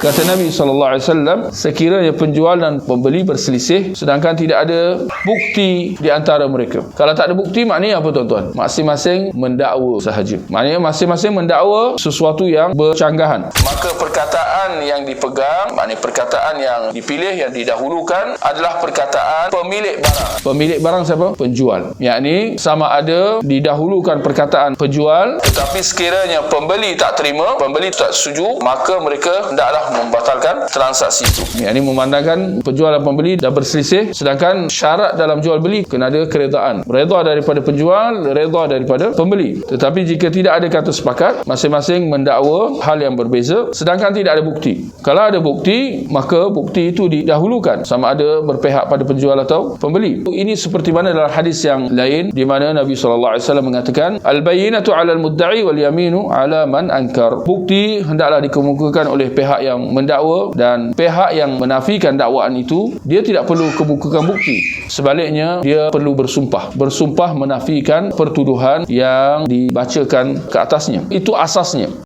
Kata Nabi SAW, sekiranya penjual dan pembeli berselisih sedangkan tidak ada bukti di antara mereka. Kalau tak ada bukti, maknanya apa tuan-tuan? Masing-masing mendakwa sahaja. Maknanya masing-masing mendakwa sesuatu yang bercanggahan. Maka perkataan yang dipegang, maknanya perkataan yang dipilih, yang didahulukan adalah perkataan pemilik barang. Pemilik barang siapa? Penjual. Yakni sama ada didahulukan perkataan penjual, tetapi sekiranya pembeli tak terima, pembeli tak setuju, maka mereka hendaklah membatalkan transaksi itu. Yakni memandangkan penjual dan pembeli dah berselisih, sedangkan syarat dalam jual beli kena ada keredaan. Redha daripada penjual, redha daripada pembeli. Tetapi jika tidak ada kata sepakat, masing-masing mendakwa hal yang berbeza, sedangkan tidak ada bukti. Kalau ada bukti, maka bukti itu didahulukan, sama ada berpihak pada penjual atau pembeli. Ini seperti mana dalam hadis yang lain, di mana Nabi SAW mengatakan, al-bayyinatu 'alal mudda'i wal yaminu 'ala man ankar. Bukti hendaklah dikemukakan oleh pihak yang mendakwa, dan pihak yang menafikan dakwaan itu dia tidak perlu kemukakan bukti. Sebaliknya, dia perlu bersumpah menafikan pertuduhan yang dibacakan ke atasnya. Itu asasnya.